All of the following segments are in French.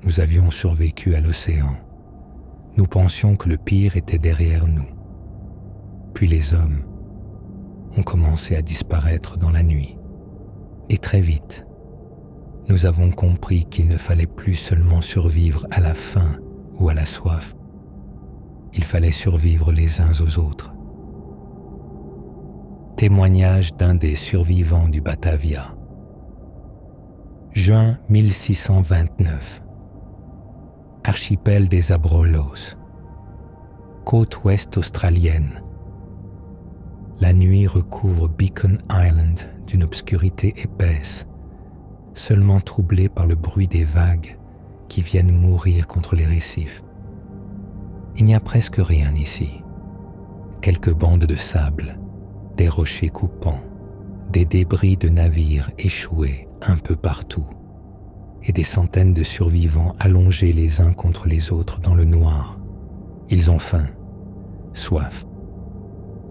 nous avions survécu à l'océan. Nous pensions que le pire était derrière nous. Puis les hommes ont commencé à disparaître dans la nuit. Et très vite, nous avons compris qu'il ne fallait plus seulement survivre à la faim ou à la soif. Il fallait survivre les uns aux autres. Témoignage d'un des survivants du Batavia. Juin 1629. Archipel des Abrolhos. Côte ouest australienne. La nuit recouvre Beacon Island d'une obscurité épaisse, seulement troublée par le bruit des vagues qui viennent mourir contre les récifs. Il n'y a presque rien ici. Quelques bandes de sable, des rochers coupants, des débris de navires échoués un peu partout, et des centaines de survivants allongés les uns contre les autres dans le noir. Ils ont faim, soif.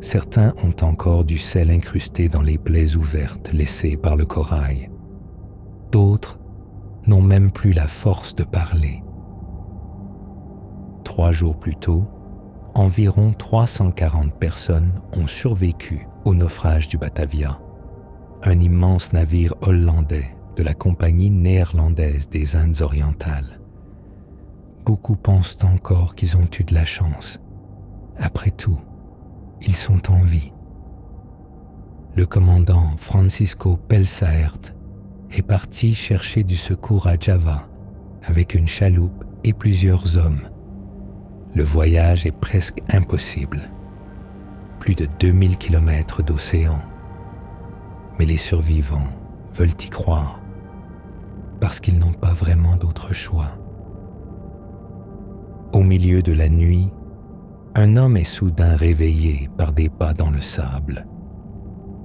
Certains ont encore du sel incrusté dans les plaies ouvertes laissées par le corail. D'autres n'ont même plus la force de parler. 3 jours plus tôt, environ 340 personnes ont survécu au naufrage du Batavia, un immense navire hollandais de la Compagnie néerlandaise des Indes orientales. Beaucoup pensent encore qu'ils ont eu de la chance. Après tout, ils sont en vie. Le commandant Francisco Pelsaert est parti chercher du secours à Java avec une chaloupe et plusieurs hommes. Le voyage est presque impossible. Plus de 2000 km d'océan. Mais les survivants veulent y croire parce qu'ils n'ont pas vraiment d'autre choix. Au milieu de la nuit, un homme est soudain réveillé par des pas dans le sable.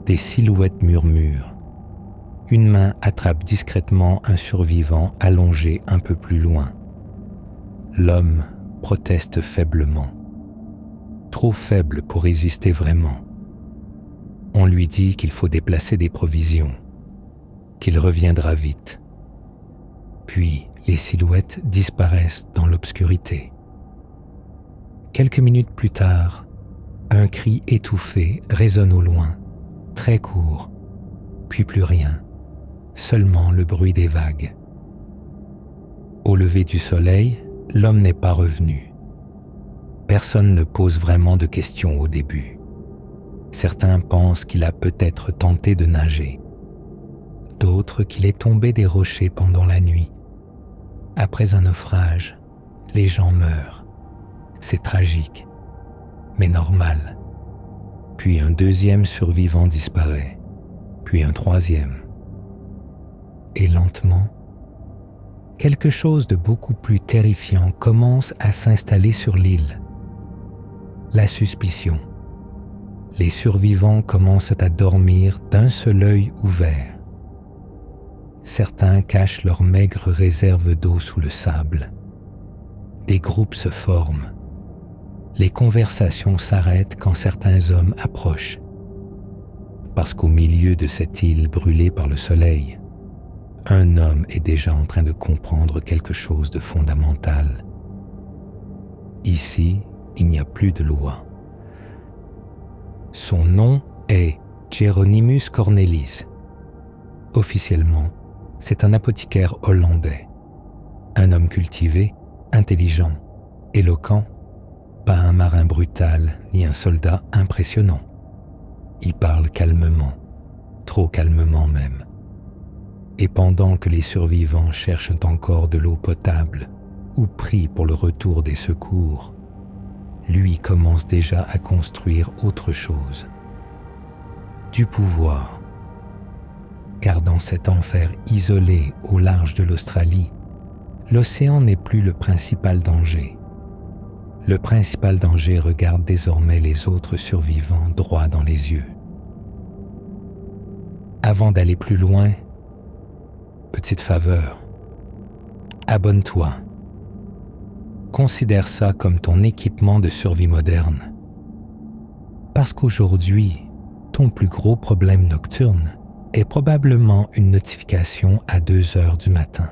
Des silhouettes murmurent. Une main attrape discrètement un survivant allongé un peu plus loin. L'homme proteste faiblement. Trop faible pour résister vraiment. On lui dit qu'il faut déplacer des provisions, qu'il reviendra vite. Puis les silhouettes disparaissent dans l'obscurité. Quelques minutes plus tard, un cri étouffé résonne au loin, très court, puis plus rien, seulement le bruit des vagues. Au lever du soleil, l'homme n'est pas revenu. Personne ne pose vraiment de questions au début. Certains pensent qu'il a peut-être tenté de nager, d'autres qu'il est tombé des rochers pendant la nuit. Après un naufrage, les gens meurent. C'est tragique, mais normal. Puis un deuxième survivant disparaît, puis un troisième. Et lentement, quelque chose de beaucoup plus terrifiant commence à s'installer sur l'île. La suspicion. Les survivants commencent à dormir d'un seul œil ouvert. Certains cachent leurs maigres réserves d'eau sous le sable. Des groupes se forment. Les conversations s'arrêtent quand certains hommes approchent. Parce qu'au milieu de cette île brûlée par le soleil, un homme est déjà en train de comprendre quelque chose de fondamental. Ici, il n'y a plus de loi. Son nom est Geronimus Cornelis. Officiellement, c'est un apothicaire hollandais. Un homme cultivé, intelligent, éloquent, pas un marin brutal ni un soldat impressionnant. Il parle calmement, trop calmement même. Et pendant que les survivants cherchent encore de l'eau potable ou prient pour le retour des secours, lui commence déjà à construire autre chose. Du pouvoir. Car dans cet enfer isolé au large de l'Australie, l'océan n'est plus le principal danger. Le principal danger regarde désormais les autres survivants droit dans les yeux. Avant d'aller plus loin, petite faveur, abonne-toi. Considère ça comme ton équipement de survie moderne. Parce qu'aujourd'hui, ton plus gros problème nocturne est probablement une notification à 2 heures du matin.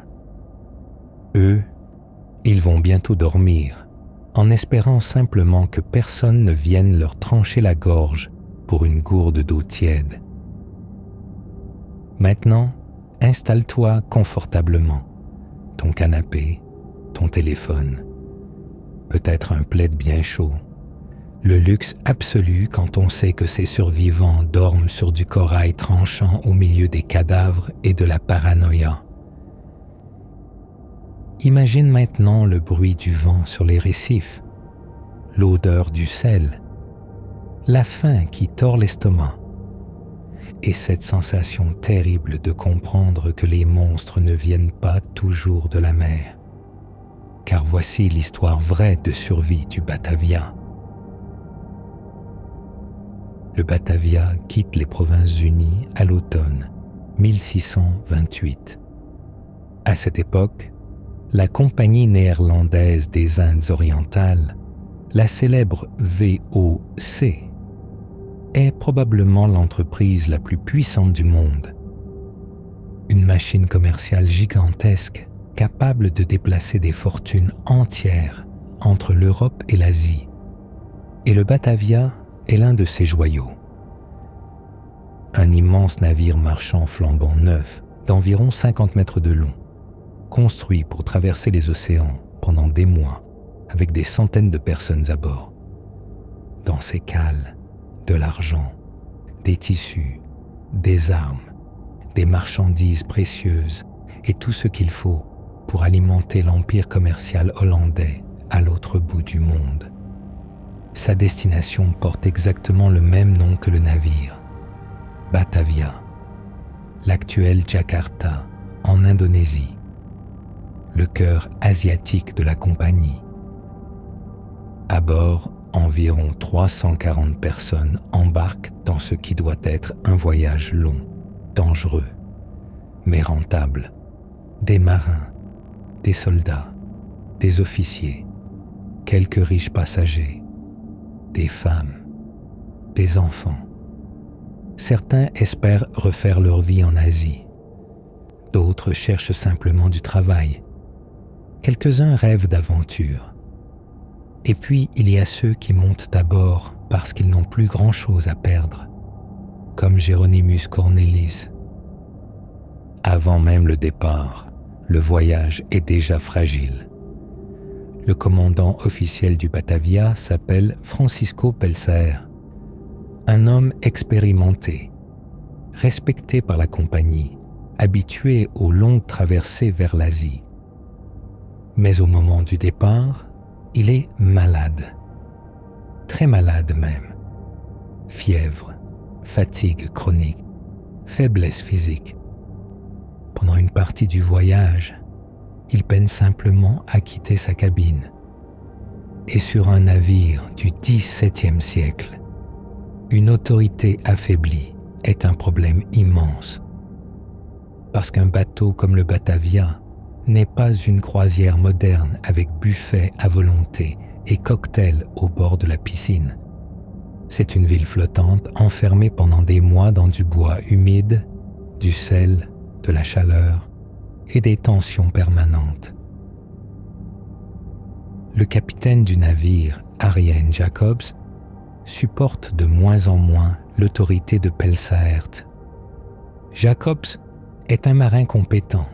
Eux Ils vont bientôt dormir, en espérant simplement que personne ne vienne leur trancher la gorge pour une gourde d'eau tiède. Maintenant, installe-toi confortablement. Ton canapé, ton téléphone, peut-être un plaid bien chaud. Le luxe absolu quand on sait que ces survivants dorment sur du corail tranchant au milieu des cadavres et de la paranoïa. Imagine maintenant le bruit du vent sur les récifs, l'odeur du sel, la faim qui tord l'estomac, et cette sensation terrible de comprendre que les monstres ne viennent pas toujours de la mer. Car voici l'histoire vraie de survie du Batavia. Le Batavia quitte les Provinces-Unies à l'automne 1628. À cette époque, la Compagnie néerlandaise des Indes orientales, la célèbre VOC, est probablement l'entreprise la plus puissante du monde. Une machine commerciale gigantesque capable de déplacer des fortunes entières entre l'Europe et l'Asie. Et le Batavia est l'un de ces joyaux. Un immense navire marchand flambant neuf d'environ 50 mètres de long, construit pour traverser les océans pendant des mois avec des centaines de personnes à bord. Dans ses cales, de l'argent, des tissus, des armes, des marchandises précieuses et tout ce qu'il faut pour alimenter l'empire commercial hollandais à l'autre bout du monde. Sa destination porte exactement le même nom que le navire, Batavia, l'actuel Jakarta en Indonésie, le cœur asiatique de la compagnie. À bord, environ 340 personnes embarquent dans ce qui doit être un voyage long, dangereux, mais rentable. Des marins, des soldats, des officiers, quelques riches passagers, des femmes, des enfants. Certains espèrent refaire leur vie en Asie. D'autres cherchent simplement du travail. Quelques-uns rêvent d'aventure. Et puis, il y a ceux qui montent à bord parce qu'ils n'ont plus grand-chose à perdre, comme Hieronymus Cornelis. Avant même le départ, le voyage est déjà fragile. Le commandant officiel du Batavia s'appelle Francisco Pelsaert, un homme expérimenté, respecté par la compagnie, habitué aux longues traversées vers l'Asie. Mais au moment du départ, il est malade, très malade même. Fièvre, fatigue chronique, faiblesse physique. Pendant une partie du voyage, il peine simplement à quitter sa cabine. Et sur un navire du XVIIe siècle, une autorité affaiblie est un problème immense. Parce qu'un bateau comme le Batavia n'est pas une croisière moderne avec buffet à volonté et cocktail au bord de la piscine. C'est une ville flottante enfermée pendant des mois dans du bois humide, du sel, de la chaleur et des tensions permanentes. Le capitaine du navire, Arjen Jacobs, supporte de moins en moins l'autorité de Pelsaert. Jacobs est un marin compétent,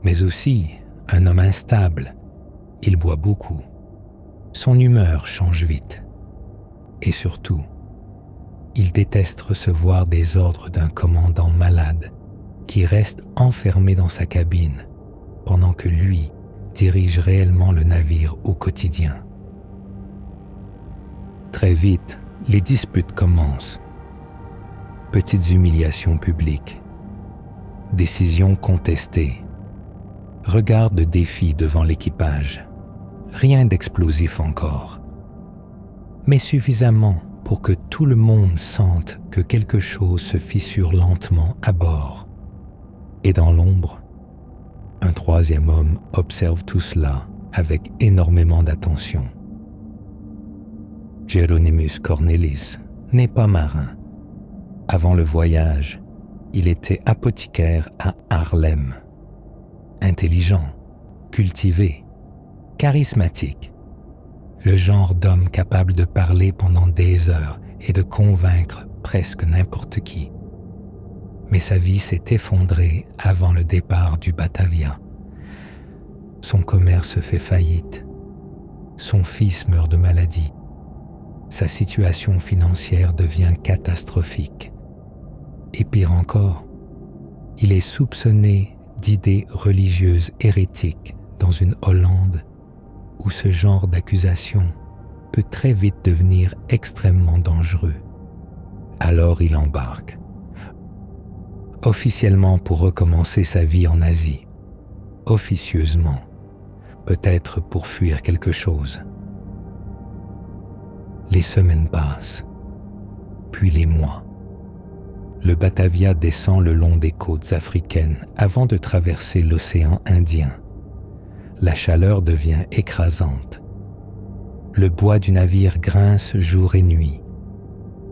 mais aussi un homme instable. Il boit beaucoup. Son humeur change vite. Et surtout, il déteste recevoir des ordres d'un commandant malade qui reste enfermé dans sa cabine pendant que lui dirige réellement le navire au quotidien. Très vite, les disputes commencent. Petites humiliations publiques, décisions contestées, regards de défi devant l'équipage. Rien d'explosif encore, mais suffisamment pour que tout le monde sente que quelque chose se fissure lentement à bord. Et dans l'ombre, un troisième homme observe tout cela avec énormément d'attention. Hieronymus Cornelis n'est pas marin. Avant le voyage, il était apothicaire à Haarlem. Intelligent, cultivé, Charismatique. Le genre d'homme capable de parler pendant des heures et de convaincre presque n'importe qui. Mais sa vie s'est effondrée avant le départ du Batavia. Son commerce fait faillite. Son fils meurt de maladie. Sa situation financière devient catastrophique. Et pire encore, il est soupçonné d'idées religieuses hérétiques dans une Hollande où ce genre d'accusation peut très vite devenir extrêmement dangereux. Alors il embarque, officiellement pour recommencer sa vie en Asie, officieusement, peut-être pour fuir quelque chose. Les semaines passent, puis les mois. Le Batavia descend le long des côtes africaines avant de traverser l'océan Indien. La chaleur devient écrasante. Le bois du navire grince jour et nuit.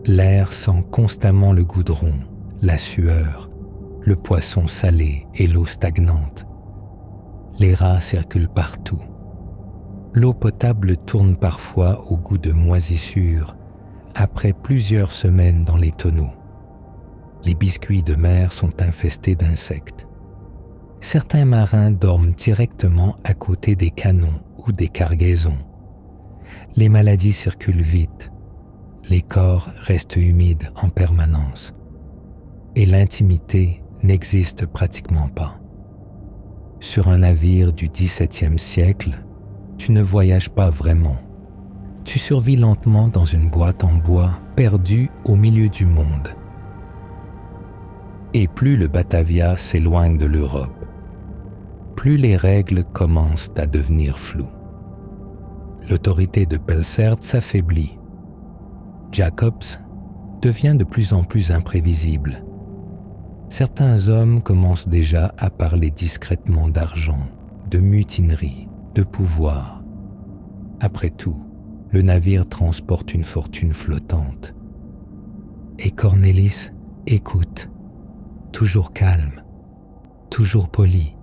L'air sent constamment le goudron, la sueur, le poisson salé et l'eau stagnante. Les rats circulent partout. L'eau potable tourne parfois au goût de moisissure après plusieurs semaines dans les tonneaux. Les biscuits de mer sont infestés d'insectes. Certains marins dorment directement à côté des canons ou des cargaisons. Les maladies circulent vite. Les corps restent humides en permanence. Et l'intimité n'existe pratiquement pas. Sur un navire du XVIIe siècle, tu ne voyages pas vraiment. Tu survis lentement dans une boîte en bois perdue au milieu du monde. Et plus le Batavia s'éloigne de l'Europe, plus les règles commencent à devenir floues. L'autorité de Pelsaert s'affaiblit. Jacobs devient de plus en plus imprévisible. Certains hommes commencent déjà à parler discrètement d'argent, de mutinerie, de pouvoir. Après tout, le navire transporte une fortune flottante. Et Cornelis écoute, toujours calme, toujours poli.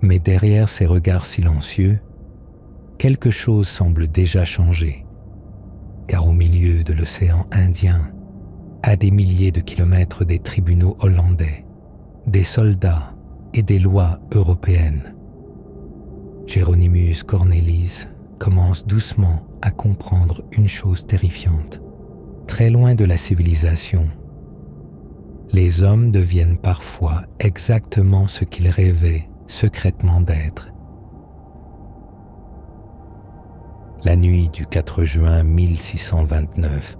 Mais derrière ces regards silencieux, quelque chose semble déjà changer. Car au milieu de l'océan Indien, à des milliers de kilomètres des tribunaux hollandais, des soldats et des lois européennes, Hieronymus Cornelis commence doucement à comprendre une chose terrifiante. Très loin de la civilisation, les hommes deviennent parfois exactement ce qu'ils rêvaient secrètement d'être. La nuit du 4 juin 1629,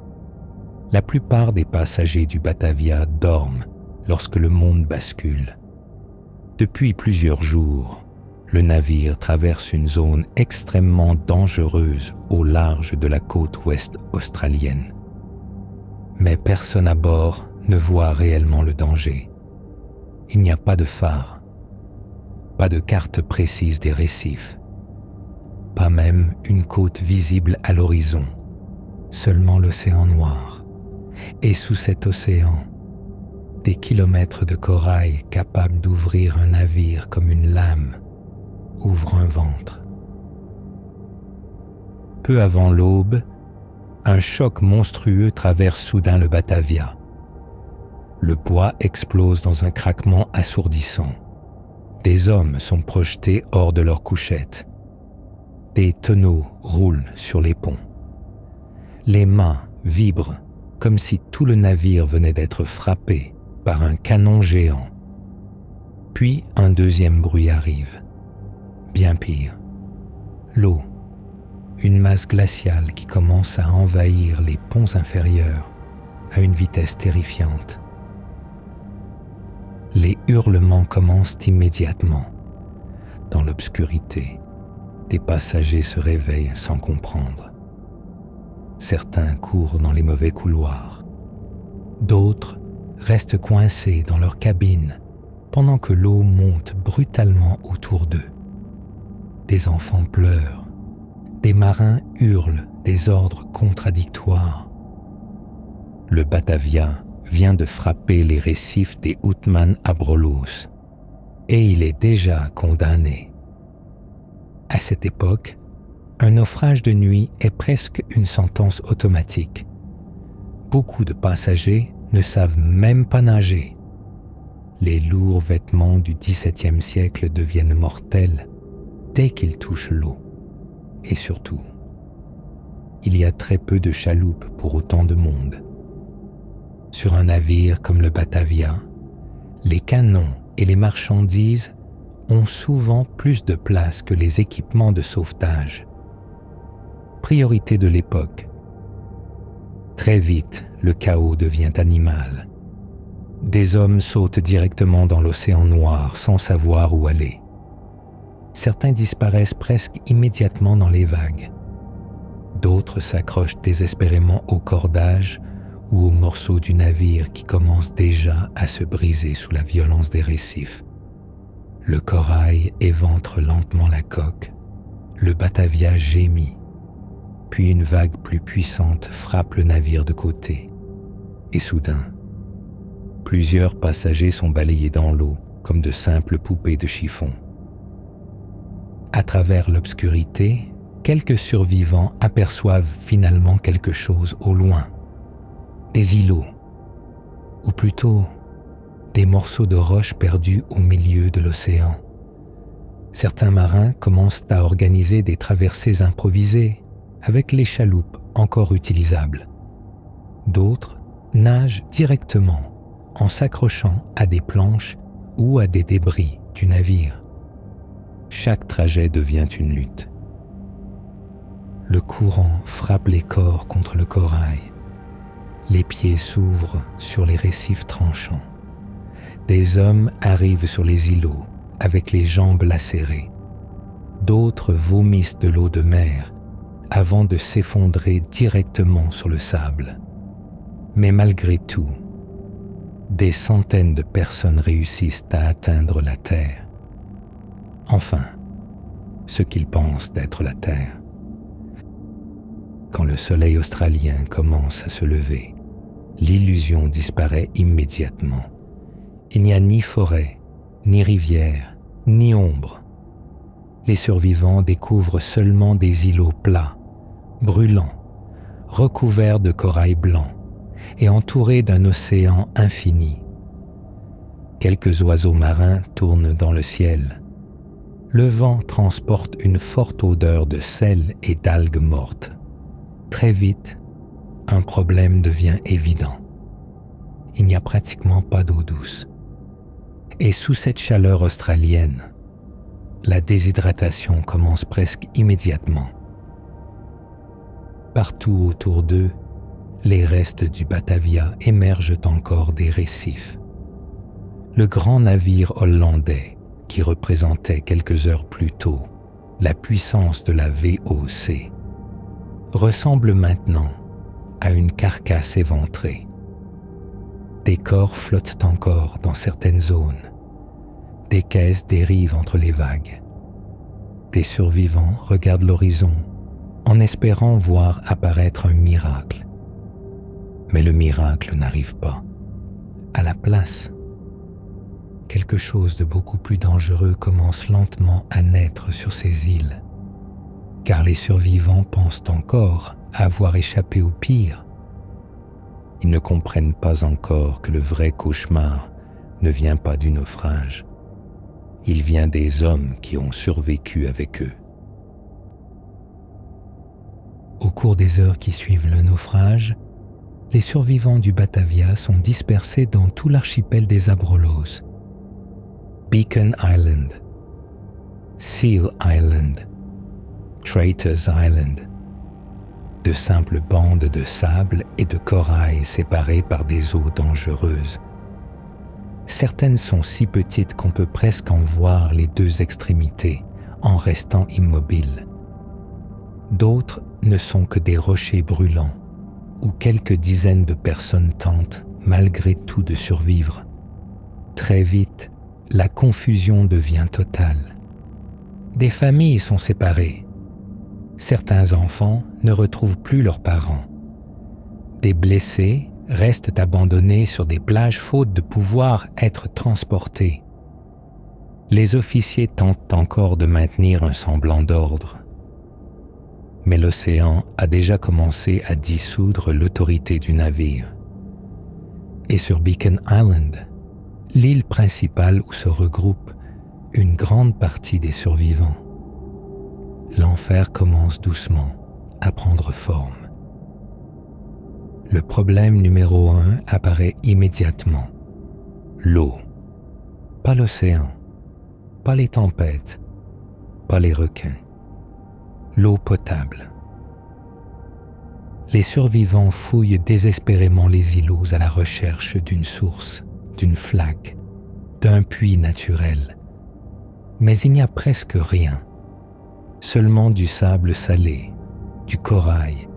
la plupart des passagers du Batavia dorment lorsque le monde bascule. Depuis plusieurs jours, le navire traverse une zone extrêmement dangereuse au large de la côte ouest australienne. Mais personne à bord ne voit réellement le danger. Il n'y a pas de phare, pas de carte précise des récifs, pas même une côte visible à l'horizon, seulement l'océan noir. Et sous cet océan, des kilomètres de corail capables d'ouvrir un navire comme une lame ouvrent un ventre. Peu avant l'aube, un choc monstrueux traverse soudain le Batavia. Le bois explose dans un craquement assourdissant. Des hommes sont projetés hors de leur couchette. Des tonneaux roulent sur les ponts. Les mâts vibrent comme si tout le navire venait d'être frappé par un canon géant. Puis un deuxième bruit arrive. Bien pire. L'eau, une masse glaciale qui commence à envahir les ponts inférieurs à une vitesse terrifiante. Les hurlements commencent immédiatement. Dans l'obscurité, des passagers se réveillent sans comprendre. Certains courent dans les mauvais couloirs. D'autres restent coincés dans leur cabine pendant que l'eau monte brutalement autour d'eux. Des enfants pleurent. Des marins hurlent des ordres contradictoires. Le Batavia vient de frapper les récifs des Houtman Abrolhos et il est déjà condamné. À cette époque, un naufrage de nuit est presque une sentence automatique. Beaucoup de passagers ne savent même pas nager. Les lourds vêtements du XVIIe siècle deviennent mortels dès qu'ils touchent l'eau. Et surtout, il y a très peu de chaloupes pour autant de monde. Sur un navire comme le Batavia, les canons et les marchandises ont souvent plus de place que les équipements de sauvetage. Priorité de l'époque. Très vite, le chaos devient animal. Des hommes sautent directement dans l'océan Noir sans savoir où aller. Certains disparaissent presque immédiatement dans les vagues. D'autres s'accrochent désespérément au cordage ou aux morceaux du navire qui commence déjà à se briser sous la violence des récifs. Le corail éventre lentement la coque, le Batavia gémit, puis une vague plus puissante frappe le navire de côté. Et soudain, plusieurs passagers sont balayés dans l'eau comme de simples poupées de chiffon. À travers l'obscurité, quelques survivants aperçoivent finalement quelque chose au loin. Des îlots, ou plutôt des morceaux de roches perdus au milieu de l'océan. Certains marins commencent à organiser des traversées improvisées avec les chaloupes encore utilisables. D'autres nagent directement en s'accrochant à des planches ou à des débris du navire. Chaque trajet devient une lutte. Le courant frappe les corps contre le corail. Les pieds s'ouvrent sur les récifs tranchants. Des hommes arrivent sur les îlots avec les jambes lacérées. D'autres vomissent de l'eau de mer avant de s'effondrer directement sur le sable. Mais malgré tout, des centaines de personnes réussissent à atteindre la terre. Enfin, ce qu'ils pensent d'être la terre. Quand le soleil australien commence à se lever, l'illusion disparaît immédiatement. Il n'y a ni forêt, ni rivière, ni ombre. Les survivants découvrent seulement des îlots plats, brûlants, recouverts de corail blanc et entourés d'un océan infini. Quelques oiseaux marins tournent dans le ciel. Le vent transporte une forte odeur de sel et d'algues mortes. Très vite, un problème devient évident. Il n'y a pratiquement pas d'eau douce. Et sous cette chaleur australienne, la déshydratation commence presque immédiatement. Partout autour d'eux, les restes du Batavia émergent encore des récifs. Le grand navire hollandais, qui représentait quelques heures plus tôt la puissance de la VOC, ressemble maintenant à une carcasse éventrée. Des corps flottent encore dans certaines zones. Des caisses dérivent entre les vagues. Des survivants regardent l'horizon en espérant voir apparaître un miracle. Mais le miracle n'arrive pas. À la place, quelque chose de beaucoup plus dangereux commence lentement à naître sur ces îles, car les survivants pensent encore avoir échappé au pire. Ils ne comprennent pas encore que le vrai cauchemar ne vient pas du naufrage. Il vient des hommes qui ont survécu avec eux. Au cours des heures qui suivent le naufrage, les survivants du Batavia sont dispersés dans tout l'archipel des Abrolhos. Beacon Island, Seal Island, Traitors Island, de simples bandes de sable et de corail séparées par des eaux dangereuses. Certaines sont si petites qu'on peut presque en voir les deux extrémités en restant immobile. D'autres ne sont que des rochers brûlants où quelques dizaines de personnes tentent malgré tout de survivre. Très vite, la confusion devient totale. Des familles sont séparées. Certains enfants ne retrouvent plus leurs parents. Des blessés restent abandonnés sur des plages faute de pouvoir être transportés. Les officiers tentent encore de maintenir un semblant d'ordre. Mais l'océan a déjà commencé à dissoudre l'autorité du navire. Et sur Beacon Island, l'île principale où se regroupe une grande partie des survivants, l'enfer commence doucement à prendre forme. Le problème numéro 1 apparaît immédiatement. L'eau. Pas l'océan, pas les tempêtes, pas les requins. L'eau potable. Les survivants fouillent désespérément les îlots à la recherche d'une source, d'une flaque, d'un puits naturel. Mais il n'y a presque rien. Seulement du sable salé, du corail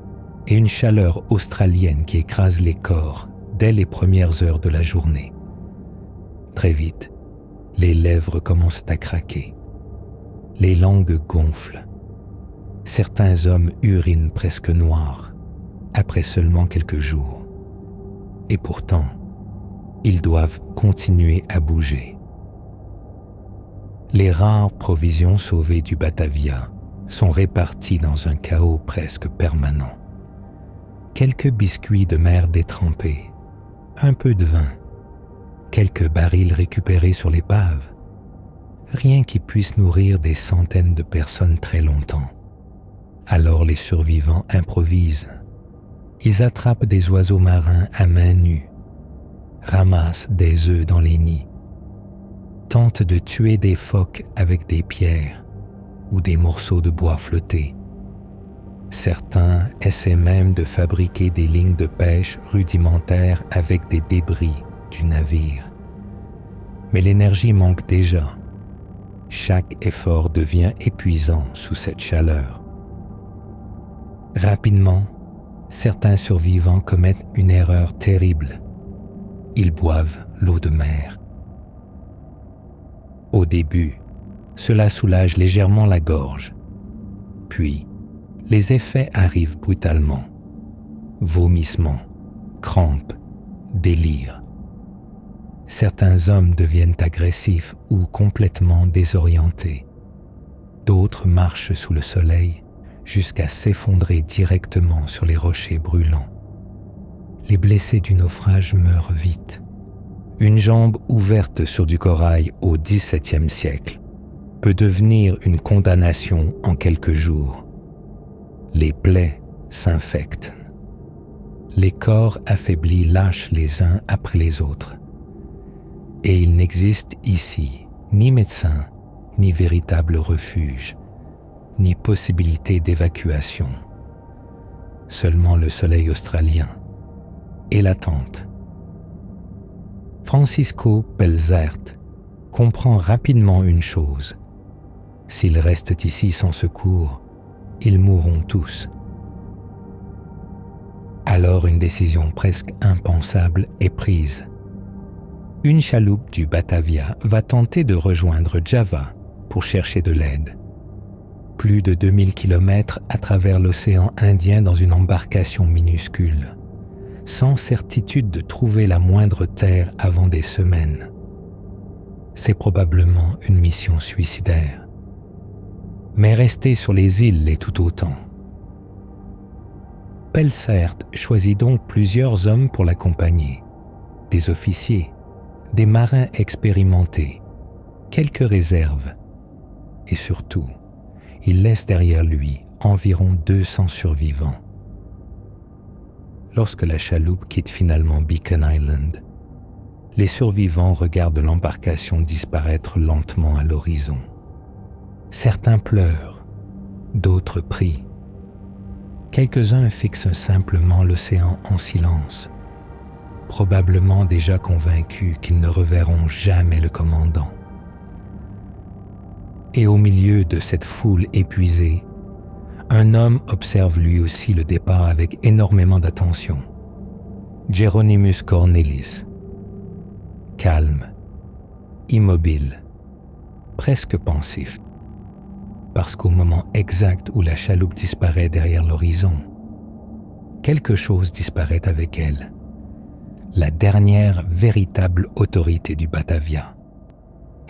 et une chaleur australienne qui écrase les corps dès les premières heures de la journée. Très vite, les lèvres commencent à craquer. Les langues gonflent. Certains hommes urinent presque noirs après seulement quelques jours. Et pourtant, ils doivent continuer à bouger. Les rares provisions sauvées du Batavia sont réparties dans un chaos presque permanent. Quelques biscuits de mer détrempés, un peu de vin, quelques barils récupérés sur l'épave, rien qui puisse nourrir des centaines de personnes très longtemps. Alors les survivants improvisent. Ils attrapent des oiseaux marins à main nue, ramassent des œufs dans les nids, tentent de tuer des phoques avec des pierres ou des morceaux de bois flottés. Certains essaient même de fabriquer des lignes de pêche rudimentaires avec des débris du navire. Mais l'énergie manque déjà. Chaque effort devient épuisant sous cette chaleur. Rapidement, certains survivants commettent une erreur terrible. Ils boivent l'eau de mer. Au début, cela soulage légèrement la gorge. Puis, les effets arrivent brutalement. Vomissements, crampes, délire. Certains hommes deviennent agressifs ou complètement désorientés. D'autres marchent sous le soleil jusqu'à s'effondrer directement sur les rochers brûlants. Les blessés du naufrage meurent vite. Une jambe ouverte sur du corail au XVIIe siècle peut devenir une condamnation en quelques jours. Les plaies s'infectent. Les corps affaiblis lâchent les uns après les autres. Et il n'existe ici ni médecin, ni véritable refuge, ni possibilité d'évacuation. Seulement le soleil australien et l'attente. Francisco Pelzert comprend rapidement une chose. S'ils restent ici sans secours, ils mourront tous. Alors une décision presque impensable est prise. Une chaloupe du Batavia va tenter de rejoindre Java pour chercher de l'aide. Plus de 2000 kilomètres à travers l'océan Indien dans une embarcation minuscule, sans certitude de trouver la moindre terre avant des semaines. C'est probablement une mission suicidaire. Mais rester sur les îles l'est tout autant. Pelzert choisit donc plusieurs hommes pour l'accompagner, des officiers, des marins expérimentés, quelques réserves, et surtout, il laisse derrière lui environ 200 survivants. Lorsque la chaloupe quitte finalement Beacon Island, les survivants regardent l'embarcation disparaître lentement à l'horizon. Certains pleurent, d'autres prient. Quelques-uns fixent simplement l'océan en silence, probablement déjà convaincus qu'ils ne reverront jamais le commandant. Et au milieu de cette foule épuisée, un homme observe lui aussi le départ avec énormément d'attention. Geronimus Cornelis. Calme, immobile, presque pensif. Parce qu'au moment exact où la chaloupe disparaît derrière l'horizon, quelque chose disparaît avec elle. La dernière véritable autorité du Batavia.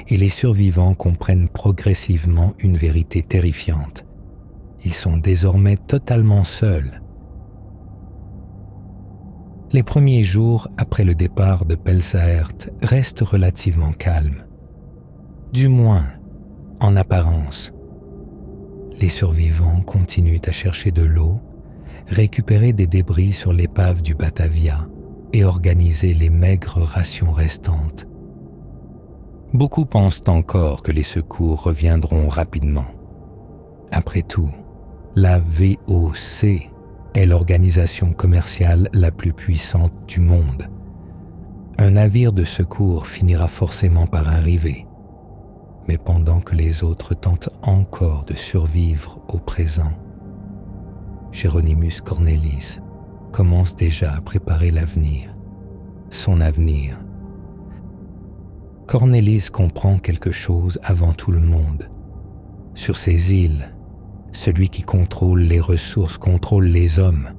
et les survivants comprennent progressivement une vérité terrifiante. Ils sont désormais totalement seuls. Les premiers jours après le départ de Pelsaert restent relativement calmes. Du moins, en apparence. Les survivants continuent à chercher de l'eau, récupérer des débris sur l'épave du Batavia et organiser les maigres rations restantes. Beaucoup pensent encore que les secours reviendront rapidement. Après tout, la VOC est l'organisation commerciale la plus puissante du monde. Un navire de secours finira forcément par arriver. Mais pendant que les autres tentent encore de survivre au présent, Hieronymus Cornelis commence déjà à préparer l'avenir, son avenir. Cornelis comprend quelque chose avant tout le monde. Sur ces îles, celui qui contrôle les ressources contrôle les hommes.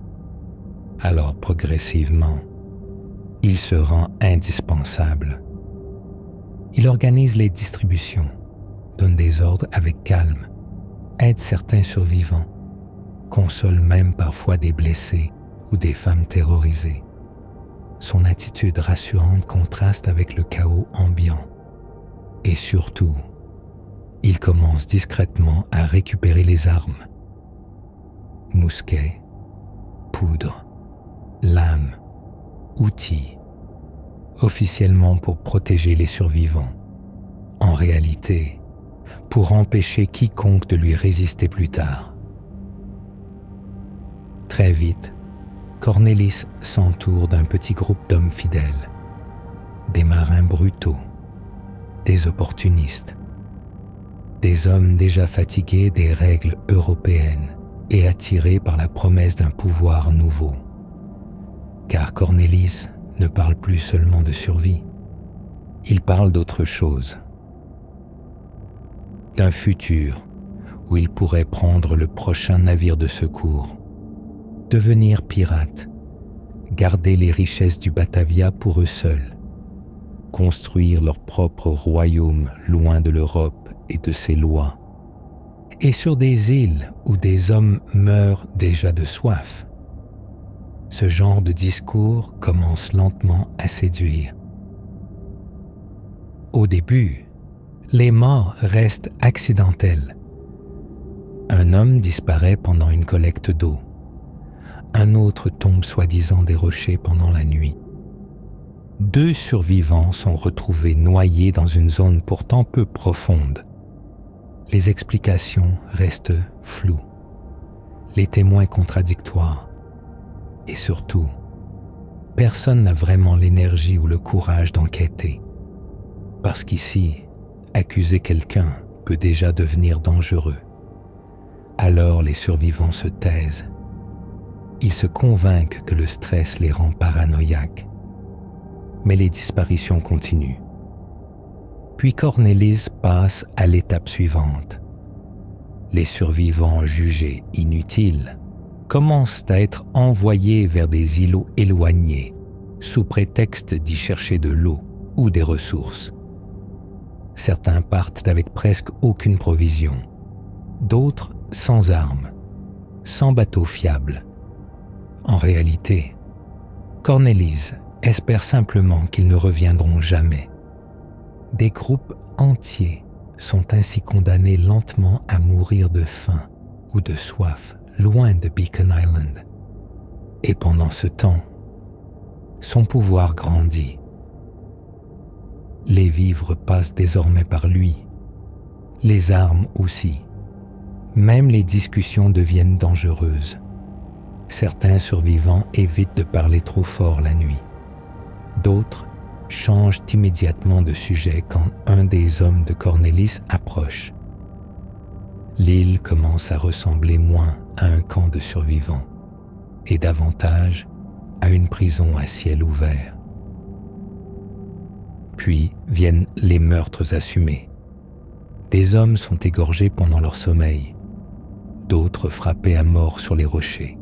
Alors progressivement, il se rend indispensable. Il organise les distributions, donne des ordres avec calme, aide certains survivants, console même parfois des blessés ou des femmes terrorisées. Son attitude rassurante contraste avec le chaos ambiant. Et surtout, il commence discrètement à récupérer les armes. Mousquets, poudre, lames, outils, officiellement pour protéger les survivants. En réalité, pour empêcher quiconque de lui résister plus tard. Très vite, Cornelis s'entoure d'un petit groupe d'hommes fidèles, des marins brutaux, des opportunistes, des hommes déjà fatigués des règles européennes et attirés par la promesse d'un pouvoir nouveau. Car Cornelis ne parle plus seulement de survie, il parle d'autre chose. D'un futur où il pourrait prendre le prochain navire de secours, devenir pirate, garder les richesses du Batavia pour eux seuls, construire leur propre royaume loin de l'Europe et de ses lois, et sur des îles où des hommes meurent déjà de soif. Ce genre de discours commence lentement à séduire. Au début, les morts restent accidentelles. Un homme disparaît pendant une collecte d'eau. Un autre tombe soi-disant des rochers pendant la nuit. 2 survivants sont retrouvés noyés dans une zone pourtant peu profonde. Les explications restent floues, les témoins contradictoires. Et surtout, personne n'a vraiment l'énergie ou le courage d'enquêter. Parce qu'ici, accuser quelqu'un peut déjà devenir dangereux. Alors les survivants se taisent. Ils se convainquent que le stress les rend paranoïaques. Mais les disparitions continuent. Puis Cornelis passe à l'étape suivante. Les survivants jugés inutiles commencent à être envoyés vers des îlots éloignés, sous prétexte d'y chercher de l'eau ou des ressources. Certains partent avec presque aucune provision, d'autres sans armes, sans bateau fiable. En réalité, Cornelis espère simplement qu'ils ne reviendront jamais. Des groupes entiers sont ainsi condamnés lentement à mourir de faim ou de soif loin de Beacon Island. Et pendant ce temps, son pouvoir grandit. Les vivres passent désormais par lui, les armes aussi. Même les discussions deviennent dangereuses. Certains survivants évitent de parler trop fort la nuit. D'autres changent immédiatement de sujet quand un des hommes de Cornelis approche. L'île commence à ressembler moins à un camp de survivants et davantage à une prison à ciel ouvert. Puis viennent les meurtres assumés. Des hommes sont égorgés pendant leur sommeil, d'autres frappés à mort sur les rochers.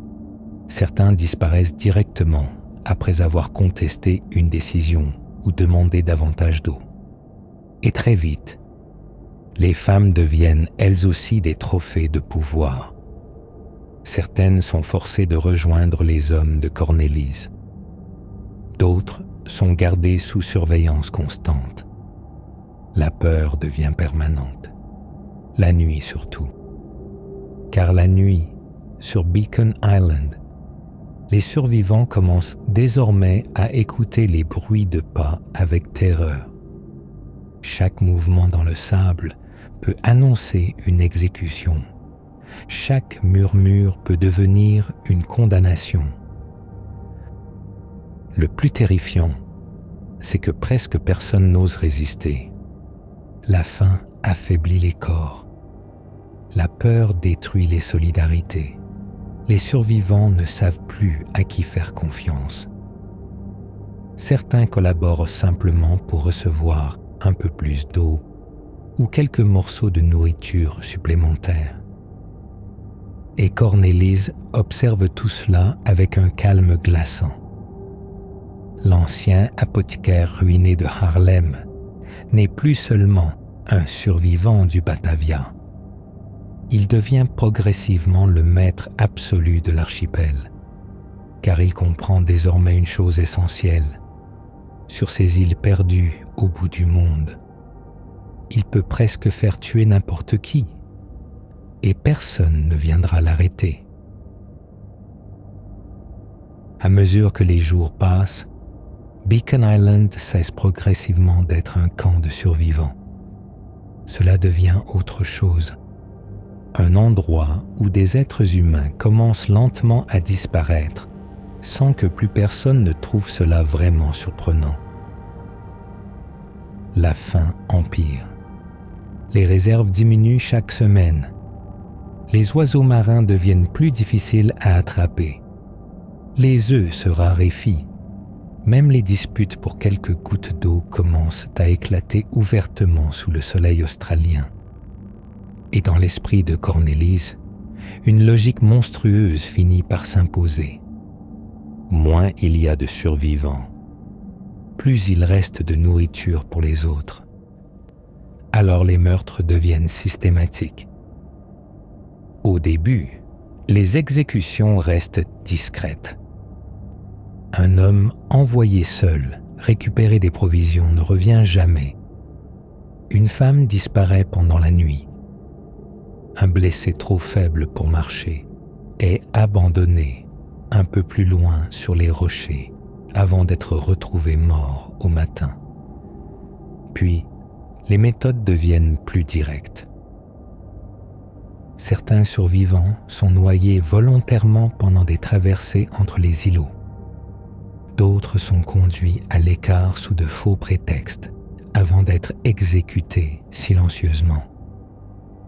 Certains disparaissent directement après avoir contesté une décision ou demandé davantage d'eau. Et très vite, les femmes deviennent elles aussi des trophées de pouvoir. Certaines sont forcées de rejoindre les hommes de Cornélise. D'autres sont gardées sous surveillance constante. La peur devient permanente, la nuit surtout. Car la nuit, sur Beacon Island, les survivants commencent désormais à écouter les bruits de pas avec terreur. Chaque mouvement dans le sable peut annoncer une exécution. Chaque murmure peut devenir une condamnation. Le plus terrifiant, c'est que presque personne n'ose résister. La faim affaiblit les corps. La peur détruit les solidarités. Les survivants ne savent plus à qui faire confiance. Certains collaborent simplement pour recevoir un peu plus d'eau ou quelques morceaux de nourriture supplémentaires. Et Cornélise observe tout cela avec un calme glaçant. L'ancien apothicaire ruiné de Harlem n'est plus seulement un survivant du Batavia. Il devient progressivement le maître absolu de l'archipel, car il comprend désormais une chose essentielle. Sur ces îles perdues au bout du monde, il peut presque faire tuer n'importe qui, et personne ne viendra l'arrêter. À mesure que les jours passent, Beacon Island cesse progressivement d'être un camp de survivants. Cela devient autre chose. Un endroit où des êtres humains commencent lentement à disparaître sans que plus personne ne trouve cela vraiment surprenant. La faim empire. Les réserves diminuent chaque semaine. Les oiseaux marins deviennent plus difficiles à attraper. Les œufs se raréfient. Même les disputes pour quelques gouttes d'eau commencent à éclater ouvertement sous le soleil australien. Et dans l'esprit de Cornélise, une logique monstrueuse finit par s'imposer. Moins il y a de survivants, plus il reste de nourriture pour les autres. Alors les meurtres deviennent systématiques. Au début, les exécutions restent discrètes. Un homme envoyé seul récupérer des provisions ne revient jamais. Une femme disparaît pendant la nuit. Un blessé trop faible pour marcher est abandonné un peu plus loin sur les rochers avant d'être retrouvé mort au matin. Puis, les méthodes deviennent plus directes. Certains survivants sont noyés volontairement pendant des traversées entre les îlots. D'autres sont conduits à l'écart sous de faux prétextes avant d'être exécutés silencieusement.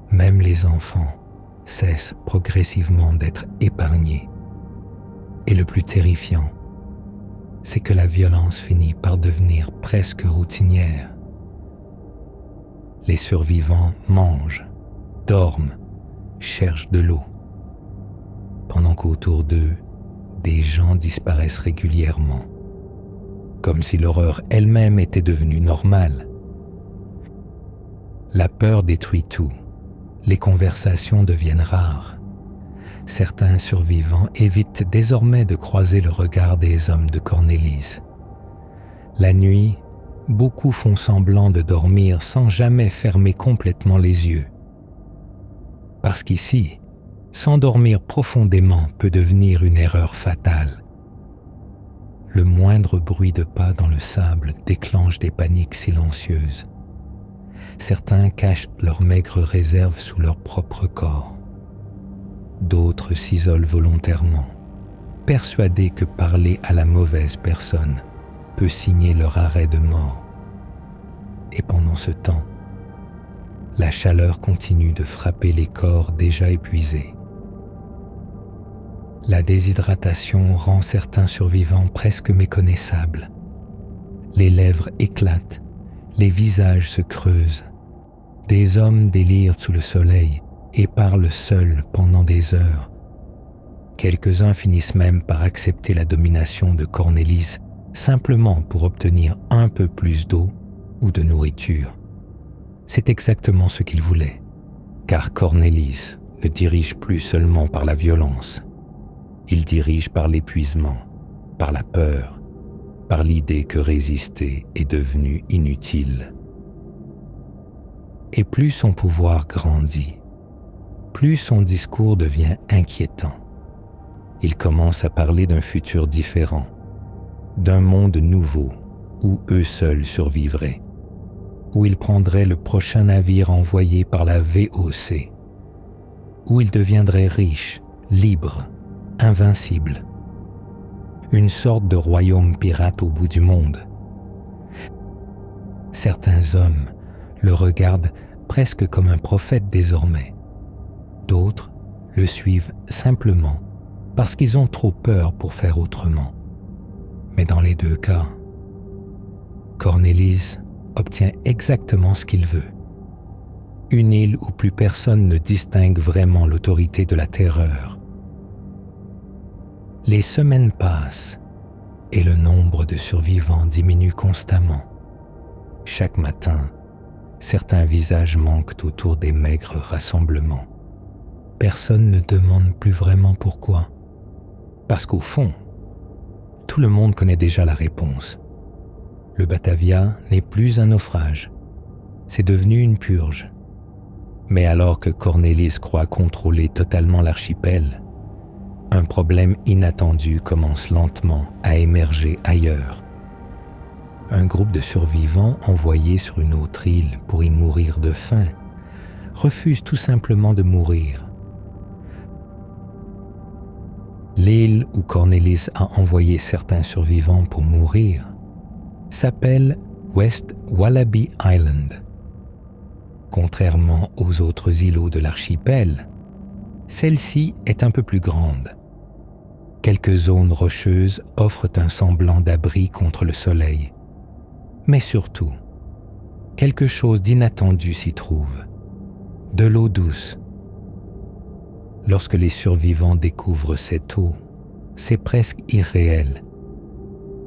Même les enfants cessent progressivement d'être épargnés. Et le plus terrifiant, c'est que la violence finit par devenir presque routinière. Les survivants mangent, dorment, cherchent de l'eau, pendant qu'autour d'eux, des gens disparaissent régulièrement, comme si l'horreur elle-même était devenue normale. La peur détruit tout. Les conversations deviennent rares. Certains survivants évitent désormais de croiser le regard des hommes de Cornélise. La nuit, beaucoup font semblant de dormir sans jamais fermer complètement les yeux. Parce qu'ici, s'endormir profondément peut devenir une erreur fatale. Le moindre bruit de pas dans le sable déclenche des paniques silencieuses. Certains cachent leurs maigres réserves sous leur propre corps. D'autres s'isolent volontairement, persuadés que parler à la mauvaise personne peut signer leur arrêt de mort. Et pendant ce temps, la chaleur continue de frapper les corps déjà épuisés. La déshydratation rend certains survivants presque méconnaissables. Les lèvres éclatent, les visages se creusent. Des hommes délirent sous le soleil et parlent seuls pendant des heures. Quelques-uns finissent même par accepter la domination de Cornélise simplement pour obtenir un peu plus d'eau ou de nourriture. C'est exactement ce qu'il voulait, car Cornelis ne dirige plus seulement par la violence. Il dirige par l'épuisement, par la peur, par l'idée que résister est devenu inutile. Et plus son pouvoir grandit, plus son discours devient inquiétant. Il commence à parler d'un futur différent, d'un monde nouveau où eux seuls survivraient, où ils prendraient le prochain navire envoyé par la VOC, où ils deviendraient riches, libres, invincibles. Une sorte de royaume pirate au bout du monde. Certains hommes le regardent presque comme un prophète désormais. D'autres le suivent simplement parce qu'ils ont trop peur pour faire autrement. Mais dans les deux cas, Cornelis obtient exactement ce qu'il veut. Une île où plus personne ne distingue vraiment l'autorité de la terreur. Les semaines passent et le nombre de survivants diminue constamment. Chaque matin, certains visages manquent autour des maigres rassemblements. Personne ne demande plus vraiment pourquoi. Parce qu'au fond, tout le monde connaît déjà la réponse. Le Batavia n'est plus un naufrage. C'est devenu une purge. Mais alors que Cornelis croit contrôler totalement l'archipel, un problème inattendu commence lentement à émerger ailleurs. Un groupe de survivants envoyés sur une autre île pour y mourir de faim refuse tout simplement de mourir. L'île où Cornelis a envoyé certains survivants pour mourir s'appelle West Wallaby Island. Contrairement aux autres îlots de l'archipel, celle-ci est un peu plus grande. Quelques zones rocheuses offrent un semblant d'abri contre le soleil. Mais surtout, quelque chose d'inattendu s'y trouve. De l'eau douce. Lorsque les survivants découvrent cette eau, c'est presque irréel.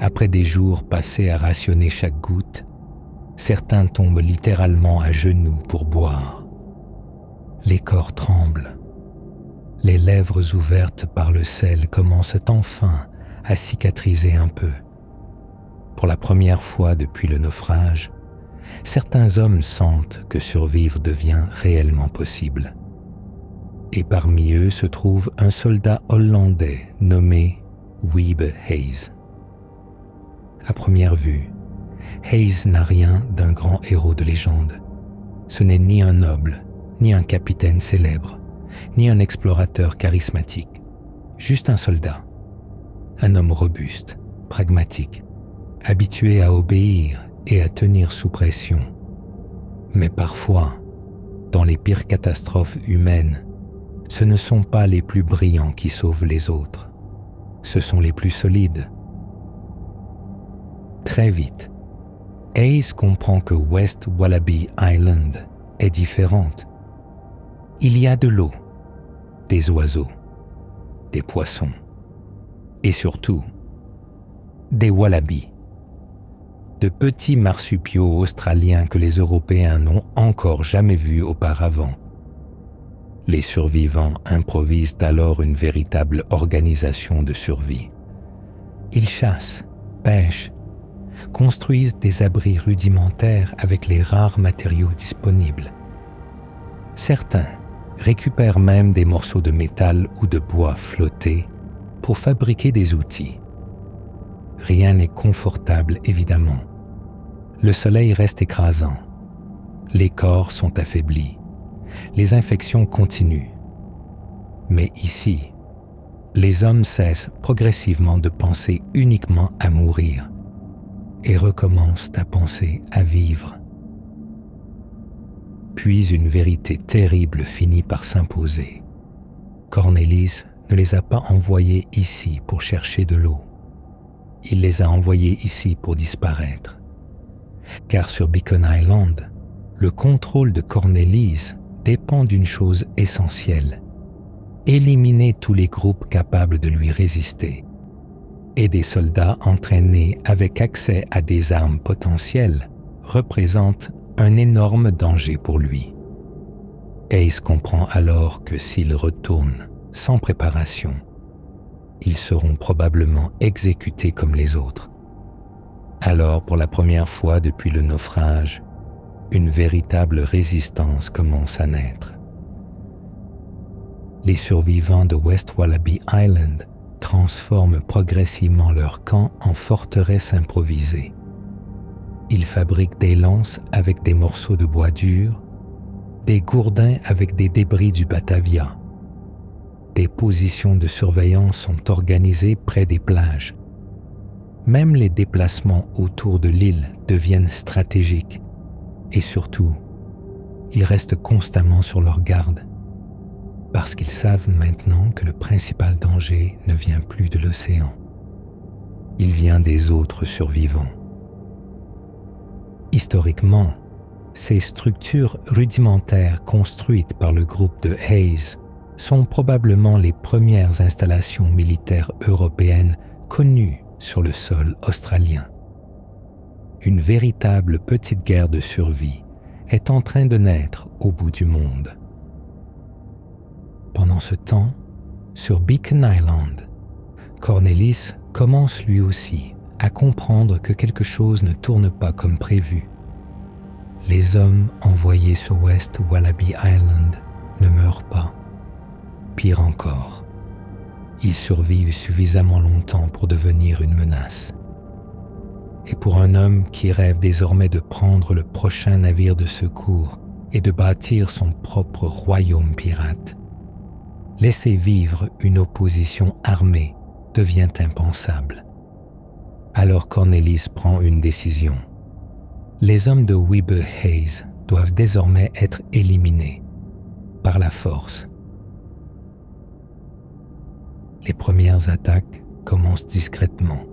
Après des jours passés à rationner chaque goutte, certains tombent littéralement à genoux pour boire. Les corps tremblent. Les lèvres ouvertes par le sel commencent enfin à cicatriser un peu. Pour la première fois depuis le naufrage, certains hommes sentent que survivre devient réellement possible. Et parmi eux se trouve un soldat hollandais nommé Wiebe Hayes. À première vue, Hayes n'a rien d'un grand héros de légende. Ce n'est ni un noble, ni un capitaine célèbre, ni un explorateur charismatique. Juste un soldat. Un homme robuste, pragmatique, habitué à obéir et à tenir sous pression. Mais parfois, dans les pires catastrophes humaines, ce ne sont pas les plus brillants qui sauvent les autres. Ce sont les plus solides. Très vite, Hayes comprend que West Wallaby Island est différente. Il y a de l'eau, des oiseaux, des poissons et surtout des wallabies, de petits marsupiaux australiens que les Européens n'ont encore jamais vus auparavant. Les survivants improvisent alors une véritable organisation de survie. Ils chassent, pêchent, construisent des abris rudimentaires avec les rares matériaux disponibles. Certains récupèrent même des morceaux de métal ou de bois flottés pour fabriquer des outils. Rien n'est confortable, évidemment. Le soleil reste écrasant. Les corps sont affaiblis. Les infections continuent. Mais ici, les hommes cessent progressivement de penser uniquement à mourir et recommencent à penser à vivre. Puis une vérité terrible finit par s'imposer. Cornelis ne les a pas envoyés ici pour chercher de l'eau. Il les a envoyés ici pour disparaître. Car sur Beacon Island, le contrôle de Cornelis dépend d'une chose essentielle: éliminer tous les groupes capables de lui résister. Et des soldats entraînés avec accès à des armes potentielles représentent un énorme danger pour lui. Hayes comprend alors que s'ils retournent sans préparation, ils seront probablement exécutés comme les autres. Alors, pour la première fois depuis le naufrage, une véritable résistance commence à naître. Les survivants de West Wallaby Island transforment progressivement leur camp en forteresse improvisée. Ils fabriquent des lances avec des morceaux de bois dur, des gourdins avec des débris du Batavia. Des positions de surveillance sont organisées près des plages. Même les déplacements autour de l'île deviennent stratégiques et surtout, ils restent constamment sur leur garde parce qu'ils savent maintenant que le principal danger ne vient plus de l'océan. Il vient des autres survivants. Historiquement, ces structures rudimentaires construites par le groupe de Hayes sont probablement les premières installations militaires européennes connues sur le sol australien. Une véritable petite guerre de survie est en train de naître au bout du monde. Pendant ce temps, sur Beacon Island, Cornelis commence lui aussi à comprendre que quelque chose ne tourne pas comme prévu. Les hommes envoyés sur West Wallaby Island ne meurent pas. Pire encore, ils survivent suffisamment longtemps pour devenir une menace. Et pour un homme qui rêve désormais de prendre le prochain navire de secours et de bâtir son propre royaume pirate, laisser vivre une opposition armée devient impensable. Alors Cornelis prend une décision. Les hommes de Weber Hayes doivent désormais être éliminés par la force. Les premières attaques commencent discrètement.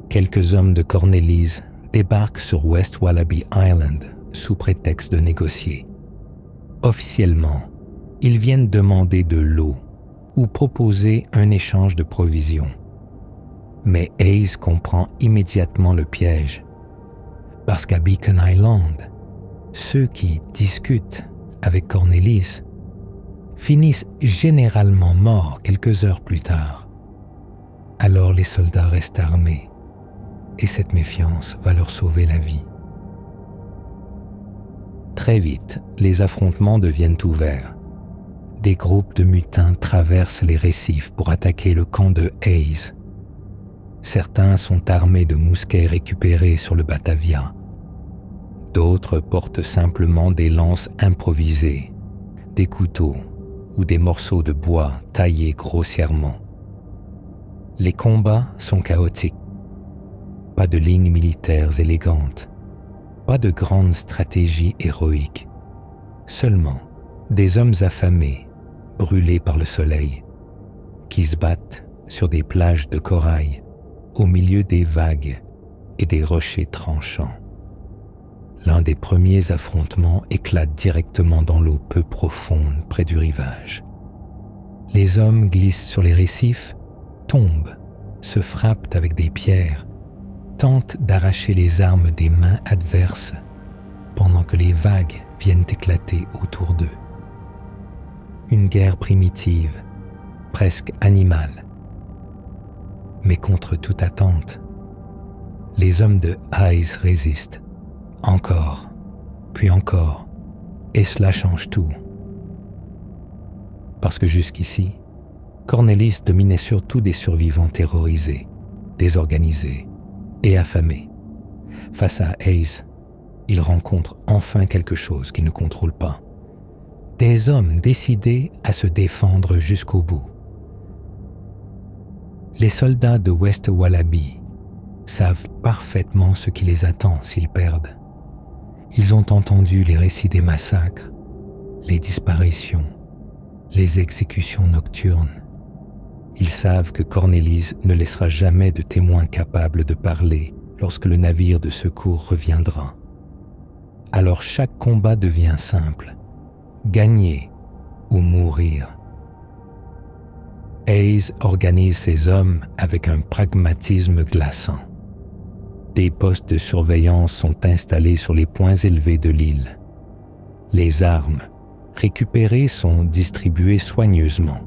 Quelques hommes de Cornelis débarquent sur West Wallaby Island sous prétexte de négocier. Officiellement, ils viennent demander de l'eau ou proposer un échange de provisions. Mais Hayes comprend immédiatement le piège, parce qu'à Beacon Island, ceux qui discutent avec Cornelis finissent généralement morts quelques heures plus tard. Alors les soldats restent armés, et cette méfiance va leur sauver la vie. Très vite, les affrontements deviennent ouverts. Des groupes de mutins traversent les récifs pour attaquer le camp de Hayes. Certains sont armés de mousquets récupérés sur le Batavia. D'autres portent simplement des lances improvisées, des couteaux ou des morceaux de bois taillés grossièrement. Les combats sont chaotiques. Pas de lignes militaires élégantes, pas de grandes stratégies héroïques. Seulement des hommes affamés, brûlés par le soleil, qui se battent sur des plages de corail, au milieu des vagues et des rochers tranchants. L'un des premiers affrontements éclate directement dans l'eau peu profonde près du rivage. Les hommes glissent sur les récifs, tombent, se frappent avec des pierres, tentent d'arracher les armes des mains adverses pendant que les vagues viennent éclater autour d'eux. Une guerre primitive, presque animale. Mais contre toute attente, les hommes de Hayes résistent. Encore, puis encore, et cela change tout. Parce que jusqu'ici, Cornelis dominait surtout des survivants terrorisés, désorganisés et affamés. Face à Hayes, il rencontre enfin quelque chose qu'il ne contrôle pas. Des hommes décidés à se défendre jusqu'au bout. Les soldats de West Wallaby savent parfaitement ce qui les attend s'ils perdent. Ils ont entendu les récits des massacres, les disparitions, les exécutions nocturnes. Ils savent que Cornelis ne laissera jamais de témoin capable de parler lorsque le navire de secours reviendra. Alors chaque combat devient simple, gagner ou mourir. Hayes organise ses hommes avec un pragmatisme glaçant. Des postes de surveillance sont installés sur les points élevés de l'île. Les armes récupérées sont distribuées soigneusement.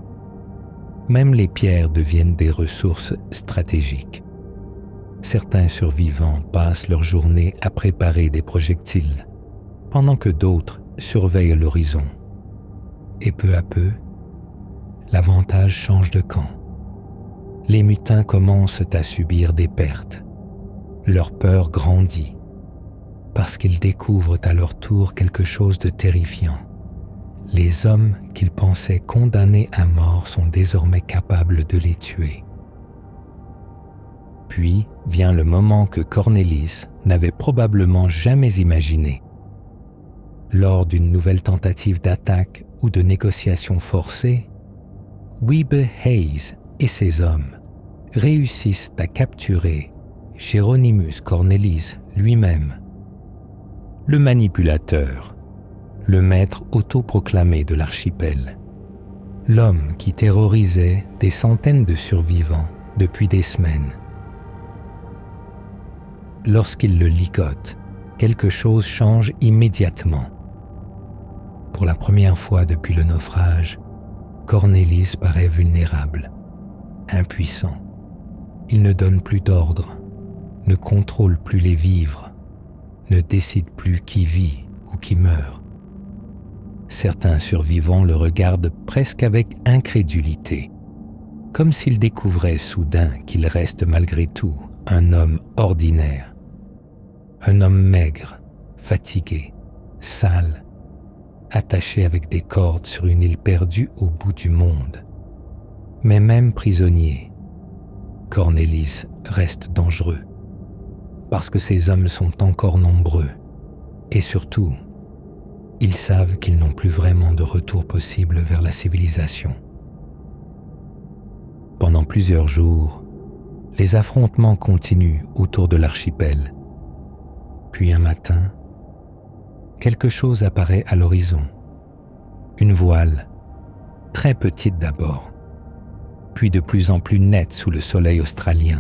Même les pierres deviennent des ressources stratégiques. Certains survivants passent leur journée à préparer des projectiles, pendant que d'autres surveillent l'horizon. Et peu à peu, l'avantage change de camp. Les mutins commencent à subir des pertes. Leur peur grandit, parce qu'ils découvrent à leur tour quelque chose de terrifiant. Les hommes qu'ils pensaient condamnés à mort sont désormais capables de les tuer. Puis vient le moment que Cornelis n'avait probablement jamais imaginé. Lors d'une nouvelle tentative d'attaque ou de négociation forcée, Wiebe Hayes et ses hommes réussissent à capturer Hieronymus Cornelis lui-même, le manipulateur, le maître autoproclamé de l'archipel, l'homme qui terrorisait des centaines de survivants depuis des semaines. Lorsqu'il le ligote, quelque chose change immédiatement. Pour la première fois depuis le naufrage, Cornelis paraît vulnérable, impuissant. Il ne donne plus d'ordre, ne contrôle plus les vivres, ne décide plus qui vit ou qui meurt. Certains survivants le regardent presque avec incrédulité, comme s'ils découvraient soudain qu'il reste malgré tout un homme ordinaire. Un homme maigre, fatigué, sale, attaché avec des cordes sur une île perdue au bout du monde. Mais même prisonnier, Cornelis reste dangereux, parce que ces hommes sont encore nombreux, et surtout, ils savent qu'ils n'ont plus vraiment de retour possible vers la civilisation. Pendant plusieurs jours, les affrontements continuent autour de l'archipel. Puis un matin, quelque chose apparaît à l'horizon. Une voile, très petite d'abord, puis de plus en plus nette sous le soleil australien.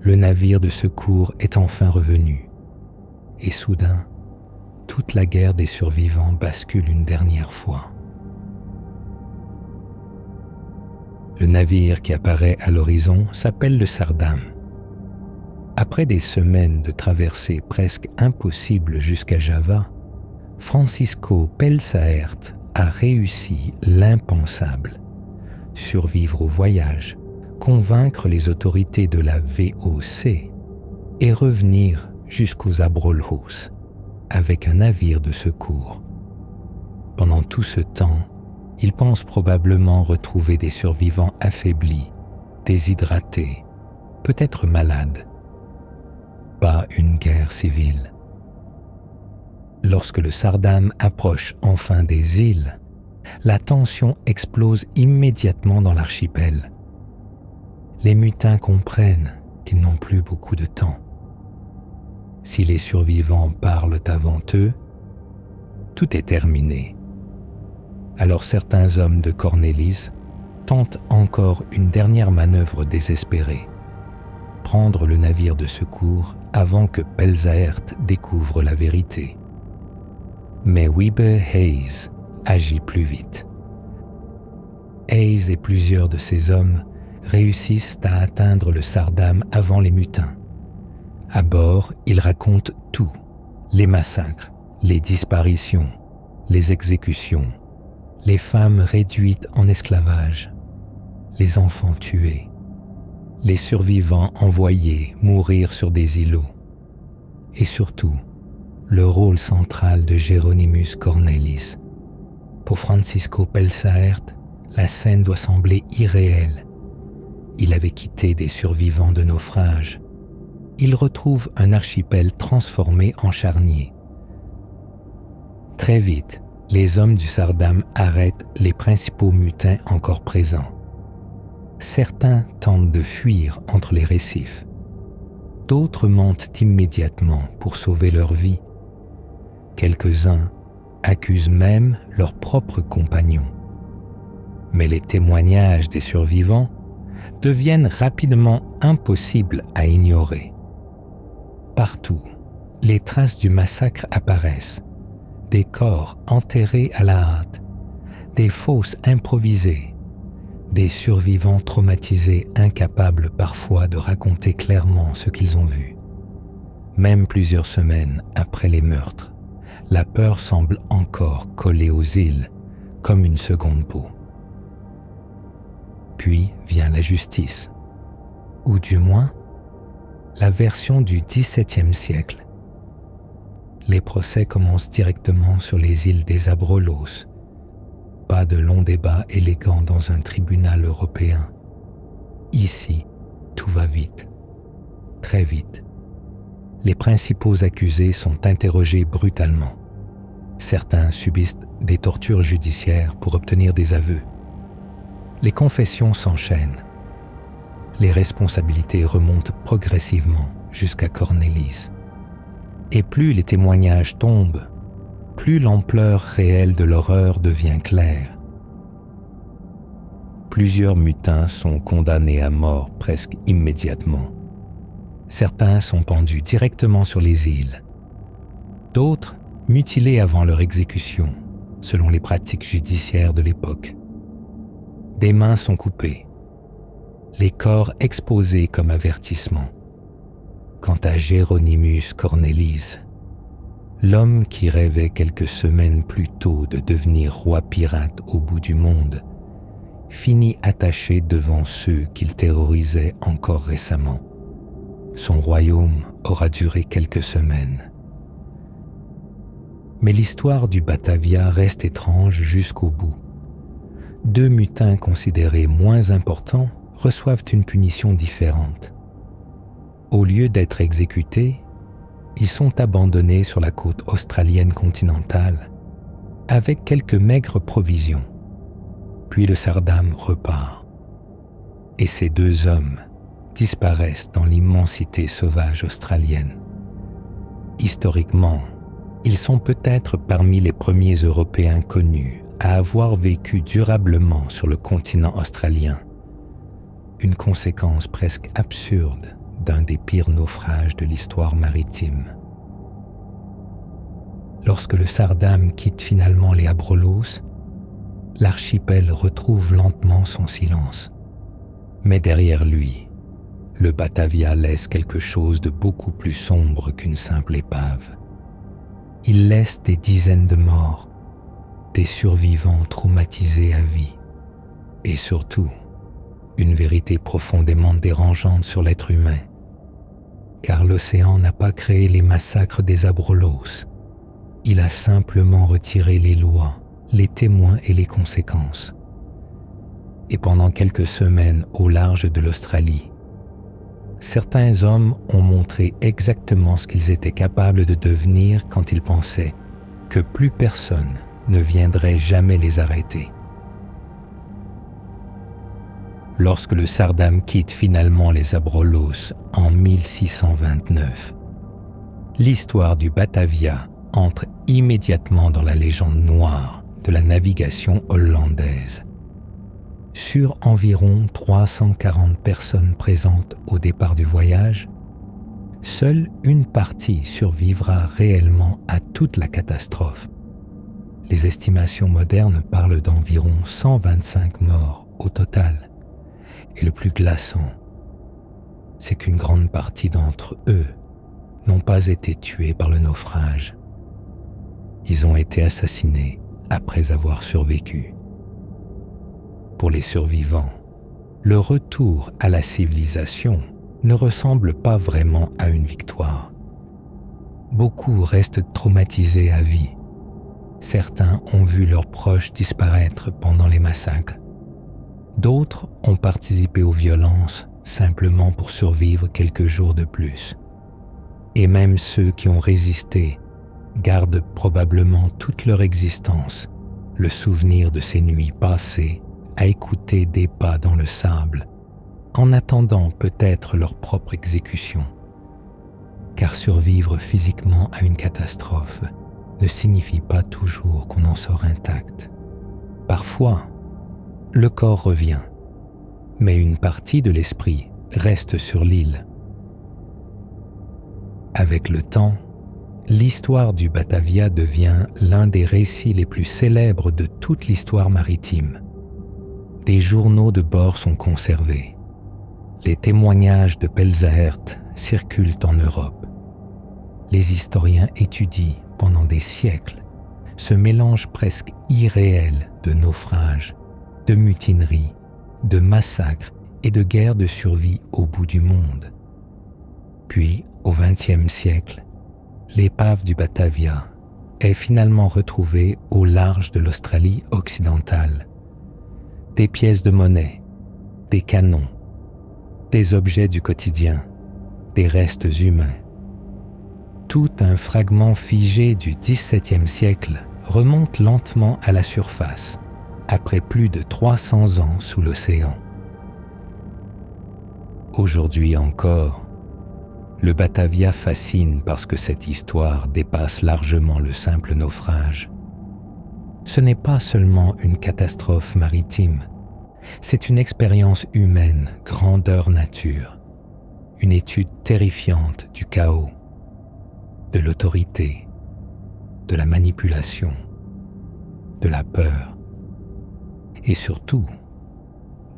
Le navire de secours est enfin revenu, et soudain, toute la guerre des survivants bascule une dernière fois. Le navire qui apparaît à l'horizon s'appelle le Sardam. Après des semaines de traversée presque impossible jusqu'à Java, Francisco Pelsaert a réussi l'impensable, survivre au voyage, convaincre les autorités de la VOC et revenir jusqu'aux Abrolhos avec un navire de secours. Pendant tout ce temps, il pense probablement retrouver des survivants affaiblis, déshydratés, peut-être malades. Pas une guerre civile. Lorsque le Sardam approche enfin des îles, la tension explose immédiatement dans l'archipel. Les mutins comprennent qu'ils n'ont plus beaucoup de temps. Si les survivants parlent avant eux, tout est terminé. Alors certains hommes de Cornelis tentent encore une dernière manœuvre désespérée. Prendre le navire de secours avant que Pelsaert découvre la vérité. Mais Wiebe Hayes agit plus vite. Hayes et plusieurs de ses hommes réussissent à atteindre le Sardam avant les mutins. À bord, ils racontent tout, les massacres, les disparitions, les exécutions, les femmes réduites en esclavage, les enfants tués, les survivants envoyés mourir sur des îlots, et surtout, le rôle central de Hieronymus Cornelis. Pour Francisco Pelsaert, la scène doit sembler irréelle. Il avait quitté des survivants de naufrage. Il retrouve un archipel transformé en charnier. Très vite, les hommes du Sardam arrêtent les principaux mutins encore présents. Certains tentent de fuir entre les récifs. D'autres montent immédiatement pour sauver leur vie. Quelques-uns accusent même leurs propres compagnons. Mais les témoignages des survivants deviennent rapidement impossibles à ignorer. Partout, les traces du massacre apparaissent. Des corps enterrés à la hâte, des fosses improvisées, des survivants traumatisés incapables parfois de raconter clairement ce qu'ils ont vu. Même plusieurs semaines après les meurtres, la peur semble encore coller aux îles comme une seconde peau. Puis vient la justice, ou du moins la version du XVIIe siècle. Les procès commencent directement sur les îles des Abrolhos. Pas de longs débats élégants dans un tribunal européen. Ici, tout va vite, très vite. Les principaux accusés sont interrogés brutalement. Certains subissent des tortures judiciaires pour obtenir des aveux. Les confessions s'enchaînent. Les responsabilités remontent progressivement jusqu'à Cornelis. Et plus les témoignages tombent, plus l'ampleur réelle de l'horreur devient claire. Plusieurs mutins sont condamnés à mort presque immédiatement. Certains sont pendus directement sur les îles. D'autres mutilés avant leur exécution, selon les pratiques judiciaires de l'époque. Des mains sont coupées, les corps exposés comme avertissement. Quant à Géronymus Cornelis, l'homme qui rêvait quelques semaines plus tôt de devenir roi pirate au bout du monde, finit attaché devant ceux qu'il terrorisait encore récemment. Son royaume aura duré quelques semaines. Mais l'histoire du Batavia reste étrange jusqu'au bout. 2 mutins considérés moins importants reçoivent une punition différente. Au lieu d'être exécutés, ils sont abandonnés sur la côte australienne continentale avec quelques maigres provisions. Puis le Sardam repart. Et ces 2 hommes disparaissent dans l'immensité sauvage australienne. Historiquement, ils sont peut-être parmi les premiers Européens connus à avoir vécu durablement sur le continent australien. Une conséquence presque absurde d'un des pires naufrages de l'histoire maritime. Lorsque le Sardam quitte finalement les Abrolhos, l'archipel retrouve lentement son silence. Mais derrière lui, le Batavia laisse quelque chose de beaucoup plus sombre qu'une simple épave. Il laisse des dizaines de morts, des survivants traumatisés à vie, et surtout, une vérité profondément dérangeante sur l'être humain. Car l'océan n'a pas créé les massacres des Abrolhos. Il a simplement retiré les lois, les témoins et les conséquences. Et pendant quelques semaines au large de l'Australie, certains hommes ont montré exactement ce qu'ils étaient capables de devenir quand ils pensaient que plus personne ne viendrait jamais les arrêter. Lorsque le Sardam quitte finalement les Abrolhos en 1629, l'histoire du Batavia entre immédiatement dans la légende noire de la navigation hollandaise. Sur environ 340 personnes présentes au départ du voyage, seule une partie survivra réellement à toute la catastrophe. Les estimations modernes parlent d'environ 125 morts au total. Et le plus glaçant, c'est qu'une grande partie d'entre eux n'ont pas été tués par le naufrage. Ils ont été assassinés après avoir survécu. Pour les survivants, le retour à la civilisation ne ressemble pas vraiment à une victoire. Beaucoup restent traumatisés à vie. Certains ont vu leurs proches disparaître pendant les massacres. D'autres ont participé aux violences simplement pour survivre quelques jours de plus. Et même ceux qui ont résisté gardent probablement toute leur existence le souvenir de ces nuits passées à écouter des pas dans le sable, en attendant peut-être leur propre exécution. Car survivre physiquement à une catastrophe ne signifie pas toujours qu'on en sort intact. Parfois, le corps revient, mais une partie de l'esprit reste sur l'île. Avec le temps, l'histoire du Batavia devient l'un des récits les plus célèbres de toute l'histoire maritime. Des journaux de bord sont conservés. Les témoignages de Pelzahert circulent en Europe. Les historiens étudient pendant des siècles ce mélange presque irréel de naufrages, de mutineries, de massacres et de guerres de survie au bout du monde. Puis, au XXe siècle, l'épave du Batavia est finalement retrouvée au large de l'Australie occidentale. Des pièces de monnaie, des canons, des objets du quotidien, des restes humains. Tout un fragment figé du XVIIe siècle remonte lentement à la surface, après plus de 300 ans sous l'océan. Aujourd'hui encore, le Batavia fascine parce que cette histoire dépasse largement le simple naufrage. Ce n'est pas seulement une catastrophe maritime, c'est une expérience humaine, grandeur nature, une étude terrifiante du chaos, de l'autorité, de la manipulation, de la peur et surtout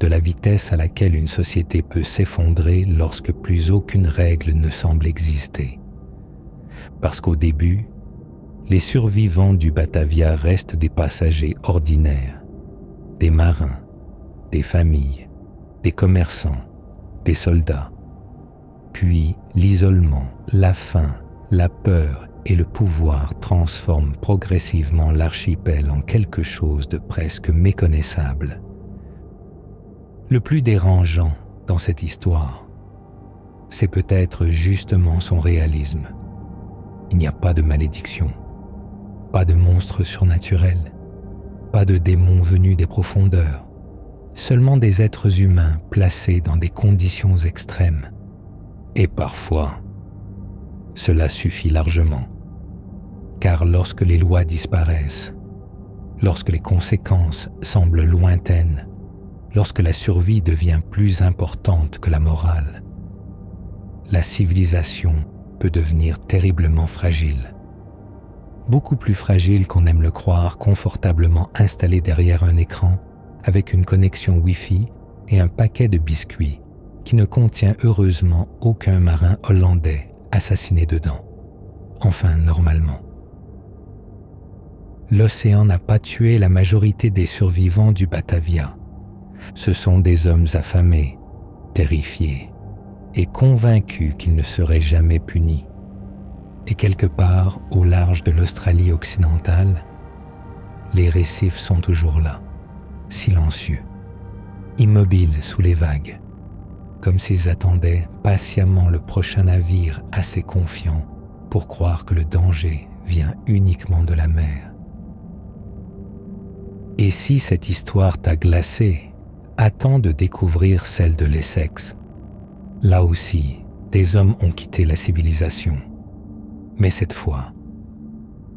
de la vitesse à laquelle une société peut s'effondrer lorsque plus aucune règle ne semble exister. Parce qu'au début, les survivants du Batavia restent des passagers ordinaires, des marins, des familles, des commerçants, des soldats. Puis l'isolement, la faim, la peur et le pouvoir transforment progressivement l'archipel en quelque chose de presque méconnaissable. Le plus dérangeant dans cette histoire, c'est peut-être justement son réalisme. Il n'y a pas de malédiction, pas de monstres surnaturels, pas de démons venus des profondeurs, seulement des êtres humains placés dans des conditions extrêmes. Et parfois, cela suffit largement, car lorsque les lois disparaissent, lorsque les conséquences semblent lointaines, lorsque la survie devient plus importante que la morale, la civilisation peut devenir terriblement fragile. Beaucoup plus fragile qu'on aime le croire, confortablement installé derrière un écran, avec une connexion Wi-Fi et un paquet de biscuits qui ne contient heureusement aucun marin hollandais assassiné dedans. Enfin, normalement. L'océan n'a pas tué la majorité des survivants du Batavia. Ce sont des hommes affamés, terrifiés et convaincus qu'ils ne seraient jamais punis. Et quelque part au large de l'Australie occidentale, les récifs sont toujours là, silencieux, immobiles sous les vagues, comme s'ils attendaient patiemment le prochain navire assez confiant pour croire que le danger vient uniquement de la mer. Et si cette histoire t'a glacé, attends de découvrir celle de l'Essex. Là aussi, des hommes ont quitté la civilisation. Mais cette fois,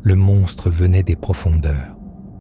le monstre venait des profondeurs.